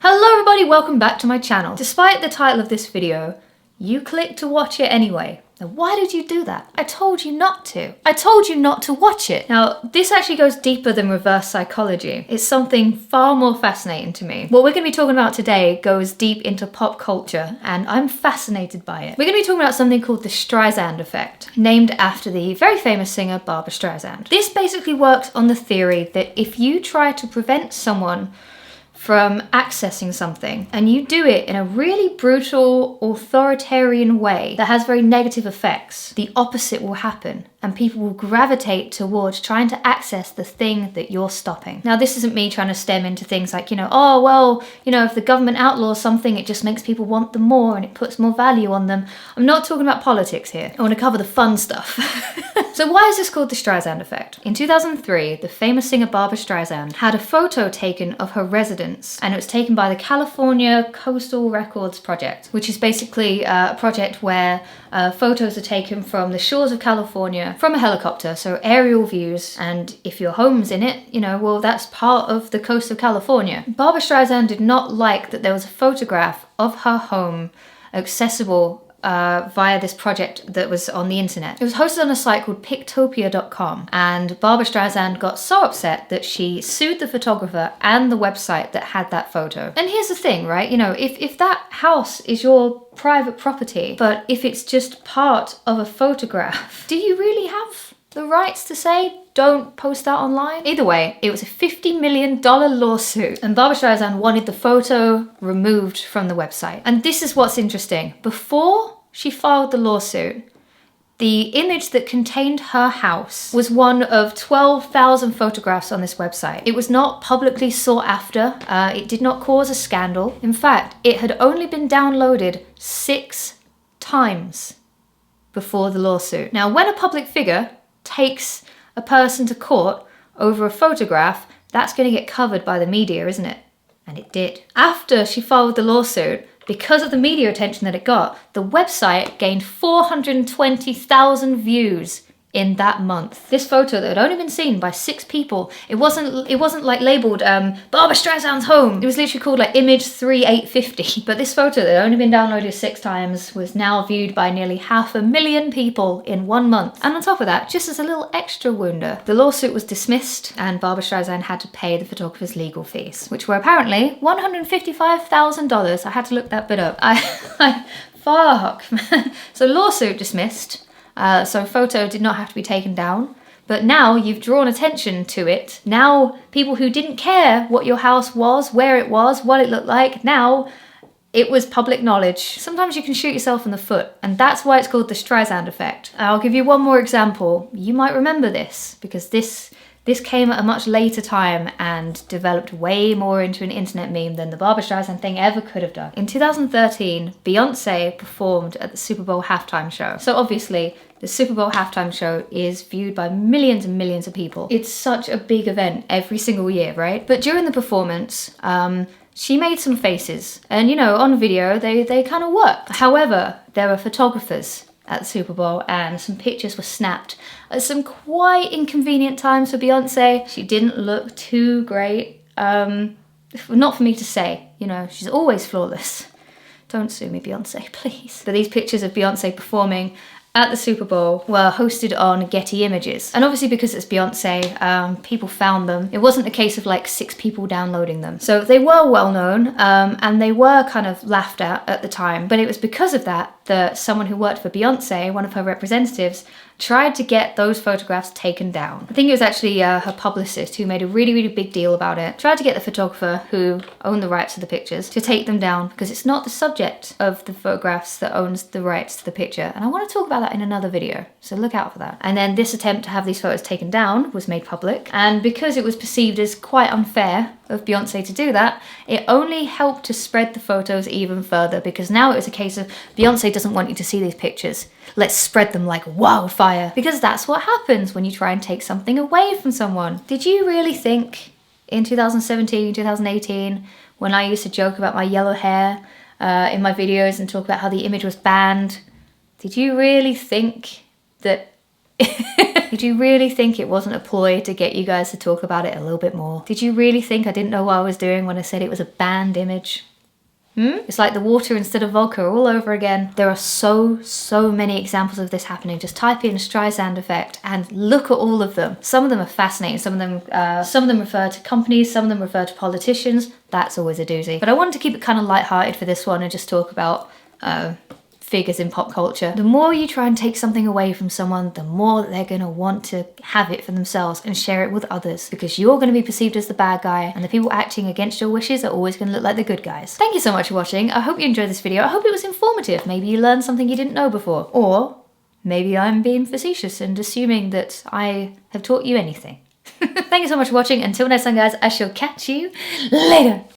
Hello everybody, welcome back to my channel. Despite the title of this video, you clicked to watch it anyway. Now why did you do that? I told you not to. I told you not to watch it. Now this actually goes deeper than reverse psychology. It's something far more fascinating to me. What we're going to be talking about today goes deep into pop culture and I'm fascinated by it. We're going to be talking about something called the Streisand Effect, named after the very famous singer Barbra Streisand. This basically works on the theory that if you try to prevent someone from accessing something and you do it in a really brutal, authoritarian way that has very negative effects, the opposite will happen and people will gravitate towards trying to access the thing that you're stopping. Now this isn't me trying to stem into things like, oh well, if the government outlaws something it just makes people want them more and it puts more value on them. I'm not talking about politics here. I want to cover the fun stuff. So why is this called the Streisand Effect? In 2003, the famous singer Barbra Streisand had a photo taken of her residence, and it was taken by the California Coastal Records Project, which is basically a project where photos are taken from the shores of California from a helicopter, so aerial views, and if your home's in it, well, that's part of the coast of California. Barbra Streisand did not like that there was a photograph of her home accessible via this project that was on the internet. It was hosted on a site called Pictopia.com, and Barbra Streisand got so upset that she sued the photographer and the website that had that photo. And here's the thing, right? If that house is your private property, but if it's just part of a photograph, do you really have the rights to say, don't post that online? Either way, it was a $50 million lawsuit and Barbra Streisand wanted the photo removed from the website. And this is what's interesting. Before she filed the lawsuit, the image that contained her house was one of 12,000 photographs on this website. It was not publicly sought after. It did not cause a scandal. In fact, it had only been downloaded 6 times before the lawsuit. Now, when a public figure takes a person to court over a photograph, that's going to get covered by the media, isn't it? And it did. After she filed the lawsuit, because of the media attention that it got, the website gained 420,000 views in that month. This photo that had only been seen by 6 people, it wasn't like labeled Barbra Streisand's home. It was literally called like image 3850. But this photo that had only been downloaded 6 times was now viewed by nearly 500,000 people in 1 month. And on top of that, just as a little extra wounder, the lawsuit was dismissed and Barbra Streisand had to pay the photographer's legal fees, which were apparently $155,000. I had to look that bit up. Fuck, man. So lawsuit dismissed. So photo did not have to be taken down, but now you've drawn attention to it. Now people who didn't care what your house was, where it was, what it looked like, now it was public knowledge. Sometimes you can shoot yourself in the foot, and that's why it's called the Streisand Effect. I'll give you one more example. You might remember this because this came at a much later time and developed way more into an internet meme than the Barbra Streisand thing ever could have done. In 2013, Beyonce performed at the Super Bowl halftime show. So obviously, the Super Bowl halftime show is viewed by millions and millions of people. It's such a big event every single year, right? But during the performance, she made some faces. And on video, they kind of worked. However, there were photographers at the Super Bowl and some pictures were snapped at some quite inconvenient times for Beyonce. She didn't look too great. Not for me to say, she's always flawless. Don't sue me, Beyonce, please. But these pictures of Beyonce performing at the Super Bowl were hosted on Getty Images. And obviously because it's Beyonce, people found them. It wasn't a case of like 6 people downloading them. So they were well known and they were kind of laughed at the time. But it was because of that someone who worked for Beyonce, one of her representatives, tried to get those photographs taken down. I think it was actually her publicist who made a really, really big deal about it. Tried to get the photographer who owned the rights to the pictures to take them down because it's not the subject of the photographs that owns the rights to the picture. And I want to talk about that in another video, so look out for that. And then this attempt to have these photos taken down was made public. And because it was perceived as quite unfair of Beyonce to do that, it only helped to spread the photos even further because now it was a case of Beyonce doesn't want you to see these pictures. Let's spread them like wildfire. Because that's what happens when you try and take something away from someone. Did you really think in 2017, 2018, when I used to joke about my yellow hair in my videos and talk about how the image was banned, did you really think that Did you really think it wasn't a ploy to get you guys to talk about it a little bit more? Did you really think I didn't know what I was doing when I said it was a banned image? It's like the water instead of vodka all over again. There are so many examples of this happening. Just type in Streisand Effect and look at all of them. Some of them are fascinating. Some of them refer to companies. Some of them refer to politicians. That's always a doozy. But I wanted to keep it kind of lighthearted for this one and just talk about figures in pop culture. The more you try and take something away from someone, the more that they're going to want to have it for themselves and share it with others, because you're going to be perceived as the bad guy and the people acting against your wishes are always going to look like the good guys. Thank you so much for watching. I hope you enjoyed this video. I hope it was informative. Maybe you learned something you didn't know before, or maybe I'm being facetious and assuming that I have taught you anything. Thank you so much for watching. Until next time, guys, I shall catch you later.